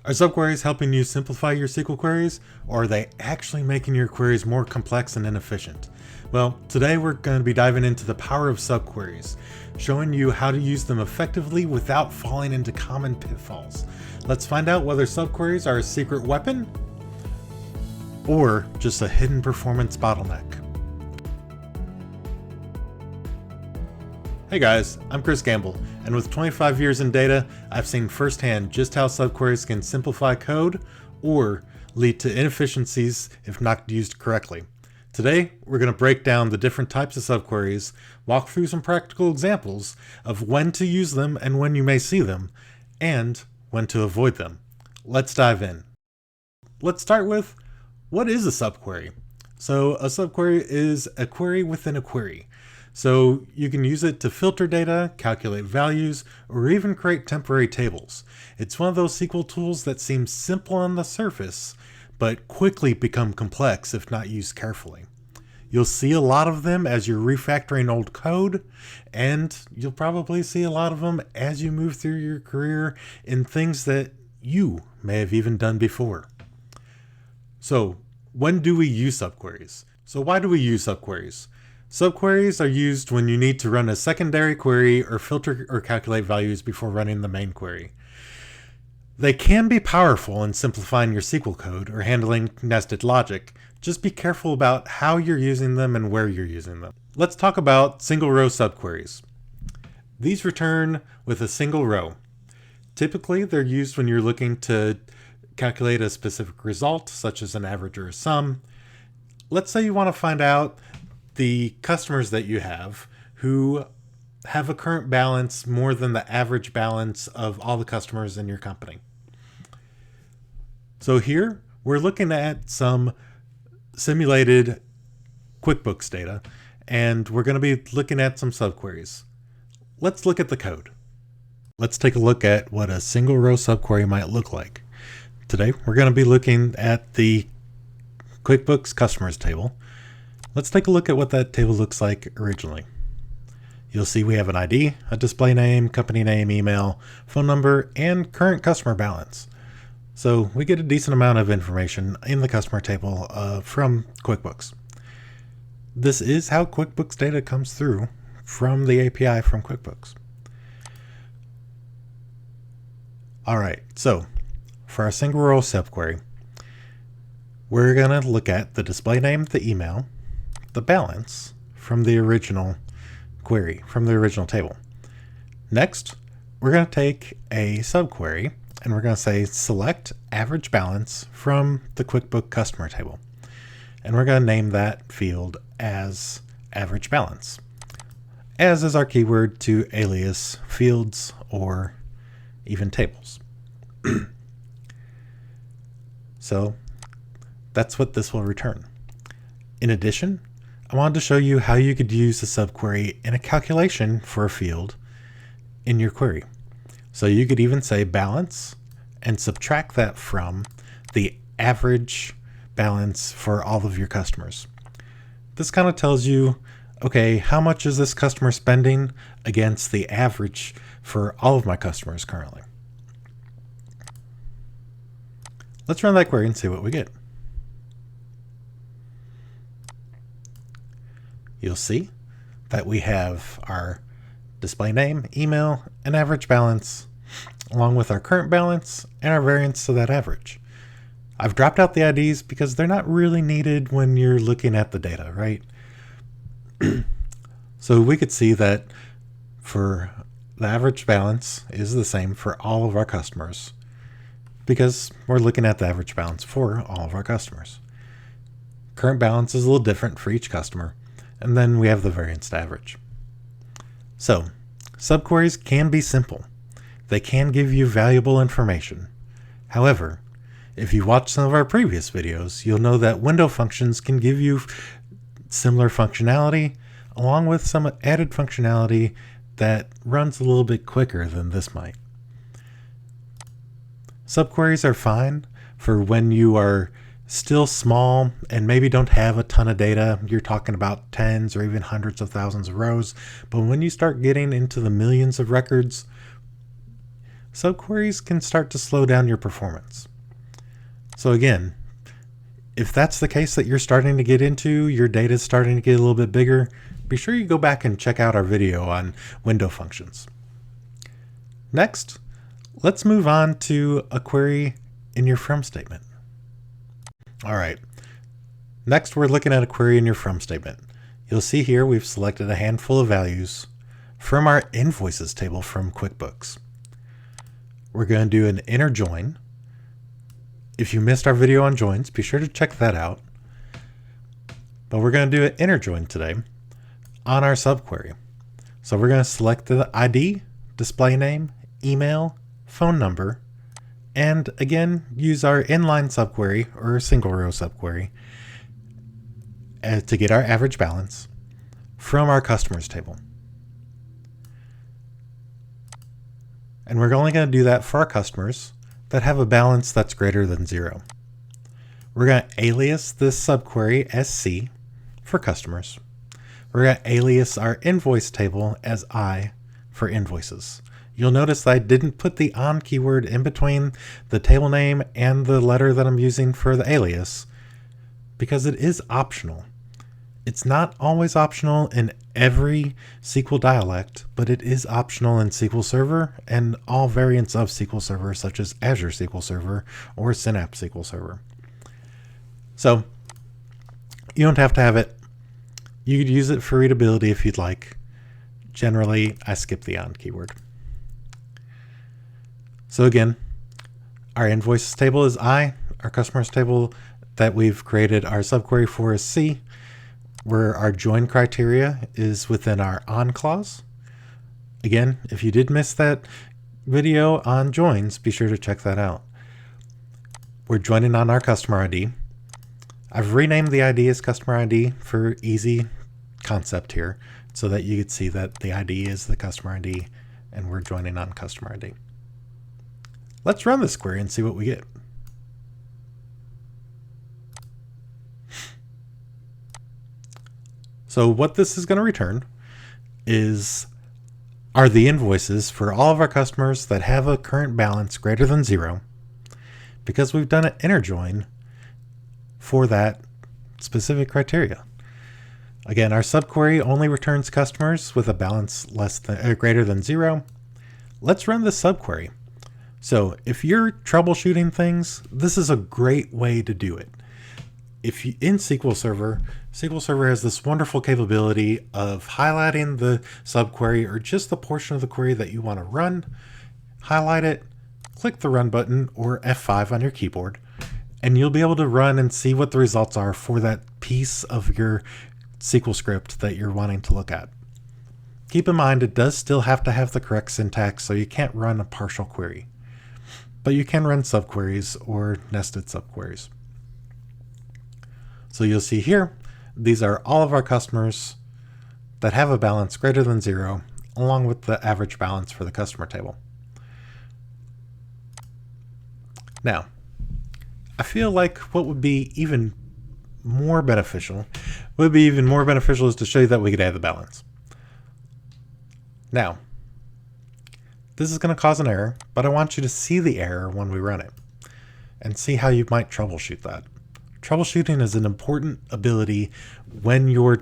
Are subqueries helping you simplify your SQL queries, or are they actually making your queries more complex and inefficient? Well, today we're going to be diving into the power of subqueries, showing you how to use them effectively without falling into common pitfalls. Let's find out whether subqueries are a secret weapon or just a hidden performance bottleneck. Hey guys, I'm Chris Gamble, and with 25 years in data, I've seen firsthand just how subqueries can simplify code or lead to inefficiencies if not used correctly. Today, we're going to break down the different types of subqueries, walk through some practical examples of when to use them and when you may see them, and when to avoid them. Let's dive in. Let's start with, what is a subquery? So a subquery is a query within a query. So you can use it to filter data, calculate values, or even create temporary tables. It's one of those SQL tools that seems simple on the surface, but quickly become complex if not used carefully. You'll see a lot of them as you're refactoring old code, and you'll probably see a lot of them as you move through your career in things that you may have even done before. So when do we use subqueries? So why do we use subqueries? Subqueries are used when you need to run a secondary query or filter or calculate values before running the main query. They can be powerful in simplifying your SQL code or handling nested logic. Just be careful about how you're using them and where you're using them. Let's talk about single row subqueries. These return with a single row. Typically, they're used when you're looking to calculate a specific result, such as an average or a sum. Let's say you want to find out the customers that you have who have a current balance more than the average balance of all the customers in your company. So here we're looking at some simulated QuickBooks data, and we're going to be looking at some subqueries. Let's look at the code. Let's take a look at what a single row subquery might look like. Today we're going to be looking at the QuickBooks customers table. Let's take a look at what that table looks like originally. You'll see we have an ID, a display name, company name, email, phone number, and current customer balance. So we get a decent amount of information in the customer table from QuickBooks. This is how QuickBooks data comes through from the API from QuickBooks. All right, so for our single row subquery, we're going to look at the display name, the email, the balance from the original query, from the original table. Next, we're going to take a subquery and we're going to say select average balance from the QuickBooks customer table. And we're going to name that field as average balance, as is our keyword to alias fields or even tables. So that's what this will return. In addition, I wanted to show you how you could use the subquery in a calculation for a field in your query. So you could even say balance and subtract that from the average balance for all of your customers. This kind of tells you, okay, how much is this customer spending against the average for all of my customers currently? Let's run that query and see what we get. You'll see that we have our display name, email, and average balance, along with our current balance and our variance to that average. I've dropped out the IDs because they're not really needed when you're looking at the data, right? So we could see that for the average balance is the same for all of our customers because we're looking at the average balance for all of our customers. Current balance is a little different for each customer. And then we have the variance to average. So, subqueries can be simple. They can give you valuable information. However, if you watch some of our previous videos, you'll know that window functions can give you similar functionality, along with some added functionality that runs a little bit quicker than this might. Subqueries are fine for when you are still small and maybe don't have a ton of data. You're talking about tens or even hundreds of thousands of rows. But when you start getting into the millions of records, subqueries can start to slow down your performance. So again, if that's the case that you're starting to get into, your data is starting to get a little bit bigger, be sure you go back and check out our video on window functions. Next, let's move on to a query in your from statement. All right, next we're looking at a query in your from statement. You'll see here we've selected a handful of values from our invoices table from QuickBooks. We're going to do an inner join. If you missed our video on joins, be sure to check that out. But we're going to do an inner join today on our subquery. So we're going to select the ID, display name, email, phone number, and again, use our inline subquery or single row subquery to get our average balance from our customers table. And we're only going to do that for our customers that have a balance that's greater than 0. We're going to alias this subquery as C for customers. We're going to alias our invoice table as I for invoices. You'll notice that I didn't put the on keyword in between the table name and the letter that I'm using for the alias because it is optional. It's not always optional in every SQL dialect, but it is optional in SQL Server and all variants of SQL Server, such as Azure SQL Server or Synapse SQL Server. So you don't have to have it. You could use it for readability if you'd like. Generally, I skip the on keyword. So again, our invoices table is I, our customers table that we've created our subquery for is C, where our join criteria is within our on clause. Again, if you did miss that video on joins, be sure to check that out. We're joining on our customer ID. I've renamed the ID as customer ID for easy concept here so that you could see that the ID is the customer ID and we're joining on customer ID. Let's run this query and see what we get. So what this is going to return are the invoices for all of our customers that have a current balance greater than 0 because we've done an inner join for that specific criteria. Again, our subquery only returns customers with a balance greater than 0. Let's run this subquery. So if you're troubleshooting things, this is a great way to do it. In SQL Server has this wonderful capability of highlighting the subquery or just the portion of the query that you want to run, highlight it, click the run button or F5 on your keyboard, and you'll be able to run and see what the results are for that piece of your SQL script that you're wanting to look at. Keep in mind, it does still have to have the correct syntax, so you can't run a partial query. But you can run subqueries or nested subqueries. So you'll see here, these are all of our customers that have a balance greater than 0, along with the average balance for the customer table. Now, I feel like what would be even more beneficial is to show you that we could add the balance. Now, this is going to cause an error, but I want you to see the error when we run it and see how you might troubleshoot that. Troubleshooting is an important ability when you're a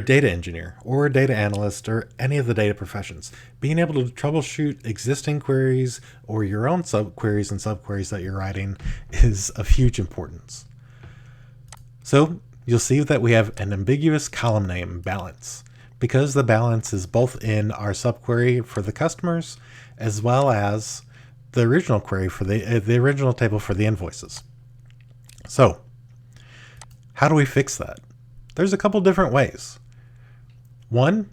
data engineer or a data analyst or any of the data professions. Being able to troubleshoot existing queries or your own subqueries and subqueries that you're writing is of huge importance. So you'll see that we have an ambiguous column name balance because the balance is both in our subquery for the customers as well as the original query for the original table for the invoices. So how do we fix that? There's a couple different ways. One,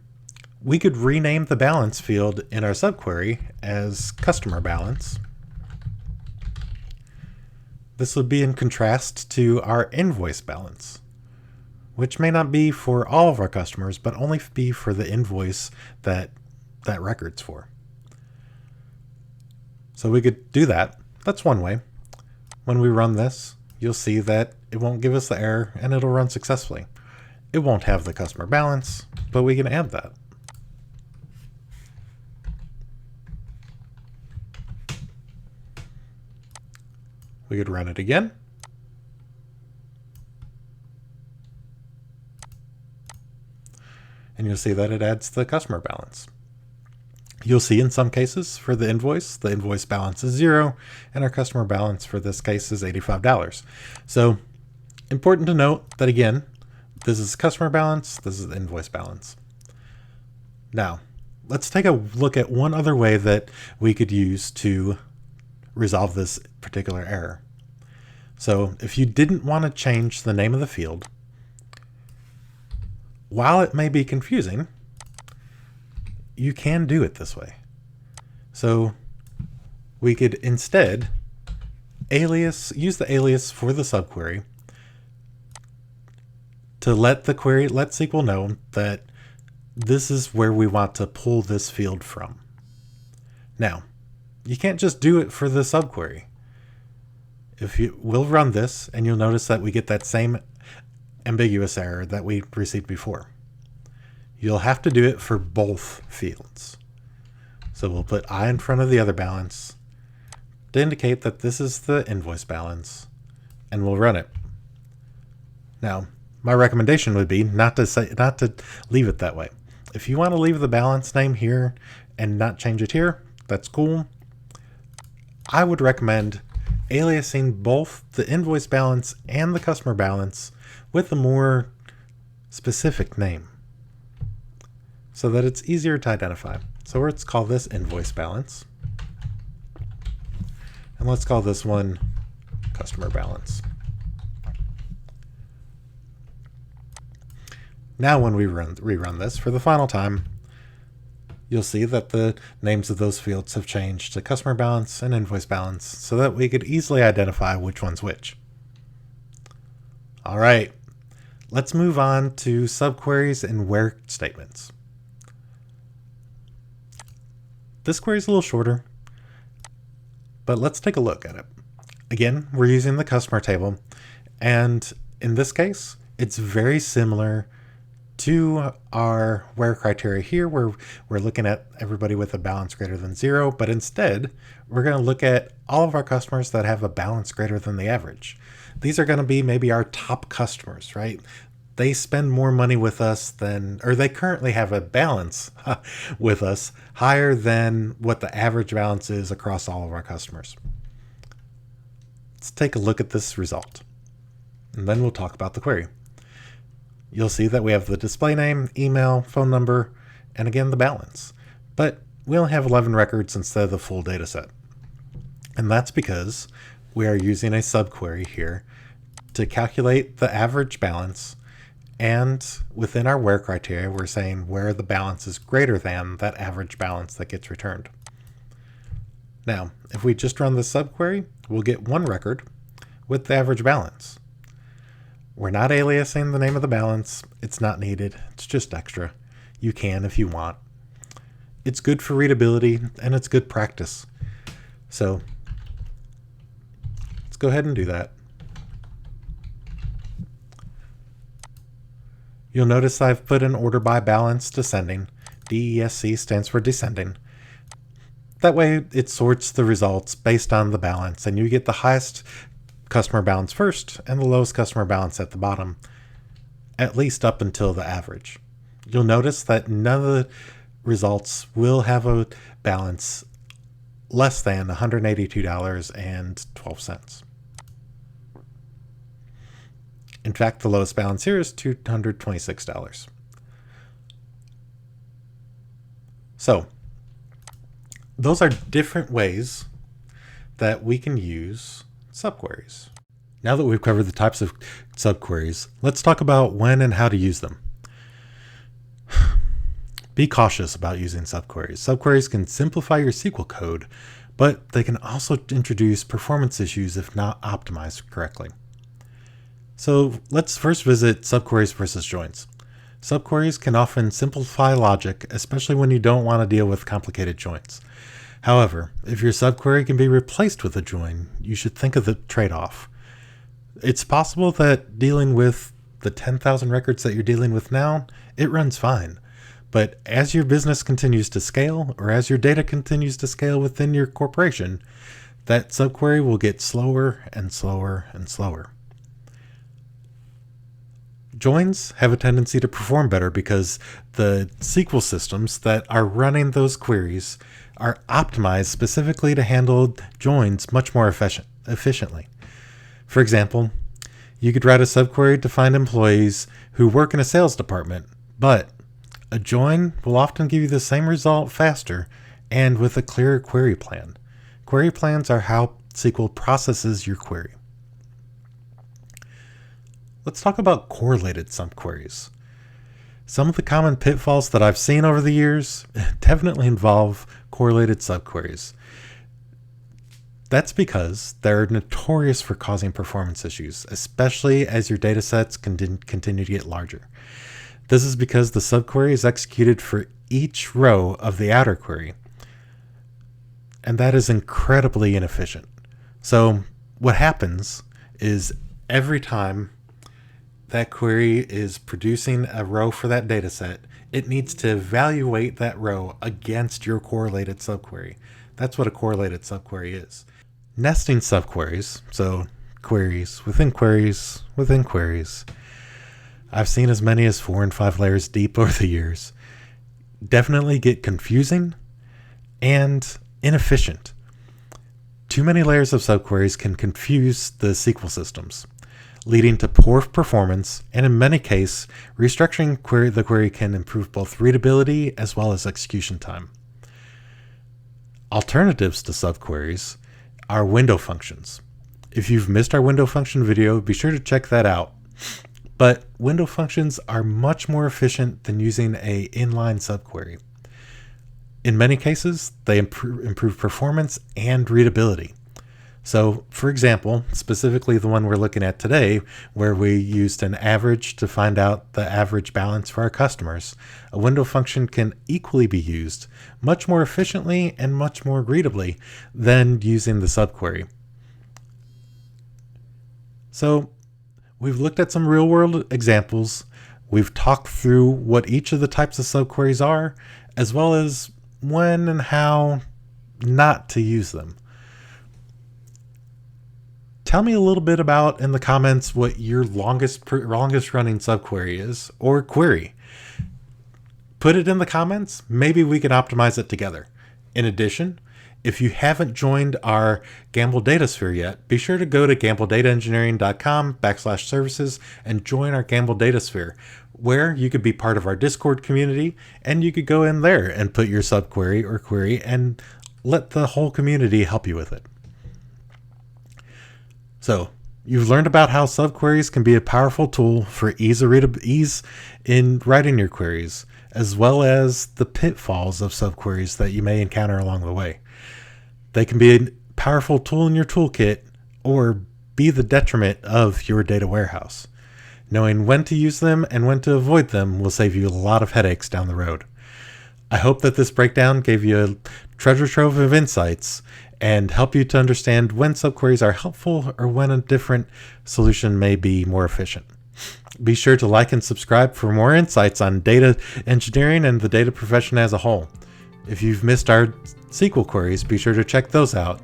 we could rename the balance field in our subquery as customer balance. This would be in contrast to our invoice balance, which may not be for all of our customers, but only be for the invoice that record's for. So we could do that. That's one way. When we run this, you'll see that it won't give us the error and it'll run successfully. It won't have the customer balance, but we can add that. We could run it again. And you'll see that it adds the customer balance. You'll see in some cases for the invoice balance is 0, and our customer balance for this case is $85. So important to note that, again, this is customer balance, this is the invoice balance. Now, let's take a look at one other way that we could use to resolve this particular error. So if you didn't want to change the name of the field, while it may be confusing, you can do it this way. So we could instead use the alias for the subquery to let SQL know that this is where we want to pull this field from. Now, you can't just do it for the subquery. We'll run this, and you'll notice that we get that same ambiguous error that we received before. You'll have to do it for both fields. So we'll put I in front of the other balance to indicate that this is the invoice balance, and we'll run it. Now, my recommendation would be not to leave it that way. If you want to leave the balance name here and not change it here, that's cool. I would recommend aliasing both the invoice balance and the customer balance with a more specific name so that it's easier to identify. So let's call this invoice balance, and let's call this one customer balance. Now when we rerun this for the final time, you'll see that the names of those fields have changed to customer balance and invoice balance so that we could easily identify which one's which. All right, let's move on to subqueries and where statements. This query is a little shorter, but let's take a look at it. Again, we're using the customer table, and in this case, it's very similar to our where criteria here, where we're looking at everybody with a balance greater than 0, but instead, we're going to look at all of our customers that have a balance greater than the average. These are going to be maybe our top customers, right? They spend more money with us or they currently have a balance with us higher than what the average balance is across all of our customers. Let's take a look at this result, and then we'll talk about the query. You'll see that we have the display name, email, phone number, and again, the balance. But we only have 11 records instead of the full data set. And that's because we are using a subquery here to calculate the average balance, and within our where criteria, we're saying where the balance is greater than that average balance that gets returned. Now, if we just run the subquery, we'll get one record with the average balance. We're not aliasing the name of the balance. It's not needed. It's just extra. You can if you want. It's good for readability, and it's good practice. So let's go ahead and do that. You'll notice I've put an order by balance descending. DESC stands for descending. That way it sorts the results based on the balance, and you get the highest customer balance first and the lowest customer balance at the bottom, at least up until the average. You'll notice that none of the results will have a balance less than $182.12. In fact, the lowest balance here is $226. So those are different ways that we can use subqueries. Now that we've covered the types of subqueries, let's talk about when and how to use them. Be cautious about using subqueries. Subqueries can simplify your SQL code, but they can also introduce performance issues if not optimized correctly. So let's first visit subqueries versus joins. Subqueries can often simplify logic, especially when you don't want to deal with complicated joins. However, if your subquery can be replaced with a join, you should think of the trade-off. It's possible that dealing with the 10,000 records that you're dealing with now, it runs fine. But as your business continues to scale, or as your data continues to scale within your corporation, that subquery will get slower and slower and slower. Joins have a tendency to perform better because the SQL systems that are running those queries are optimized specifically to handle joins much more efficiently. For example, you could write a subquery to find employees who work in a sales department, but a join will often give you the same result faster and with a clearer query plan. Query plans are how SQL processes your query. Let's talk about correlated subqueries. Some of the common pitfalls that I've seen over the years definitely involve correlated subqueries. That's because they're notorious for causing performance issues, especially as your data sets continue to get larger. This is because the subquery is executed for each row of the outer query, and that is incredibly inefficient. So what happens is every time that query is producing a row for that data set, it needs to evaluate that row against your correlated subquery. That's what a correlated subquery is. Nesting subqueries, so queries within queries within queries, I've seen as many as 4 and 5 layers deep over the years, definitely get confusing and inefficient. Too many layers of subqueries can confuse the SQL systems, leading to poor performance, and in many cases, restructuring the query can improve both readability as well as execution time. Alternatives to subqueries are window functions. If you've missed our window function video, be sure to check that out. But window functions are much more efficient than using an inline subquery. In many cases, they improve performance and readability. So, for example, specifically the one we're looking at today, where we used an average to find out the average balance for our customers, a window function can equally be used much more efficiently and much more readably than using the subquery. So, we've looked at some real-world examples. We've talked through what each of the types of subqueries are, as well as when and how not to use them. Tell me a little bit about in the comments what your longest running subquery is, or query. Put it in the comments. Maybe we can optimize it together. In addition, if you haven't joined our Gamble Datasphere yet, be sure to go to gambledataengineering.com/services and join our Gamble Datasphere, where you could be part of our Discord community, and you could go in there and put your subquery or query and let the whole community help you with it. So, you've learned about how subqueries can be a powerful tool for ease in writing your queries, as well as the pitfalls of subqueries that you may encounter along the way. They can be a powerful tool in your toolkit or be the detriment of your data warehouse. Knowing when to use them and when to avoid them will save you a lot of headaches down the road. I hope that this breakdown gave you a treasure trove of insights and help you to understand when subqueries are helpful or when a different solution may be more efficient. Be sure to like and subscribe for more insights on data engineering and the data profession as a whole. If you've missed our SQL queries, be sure to check those out.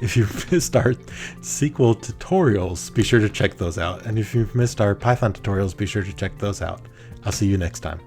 If you've missed our SQL tutorials, be sure to check those out. And if you've missed our Python tutorials, be sure to check those out. I'll see you next time.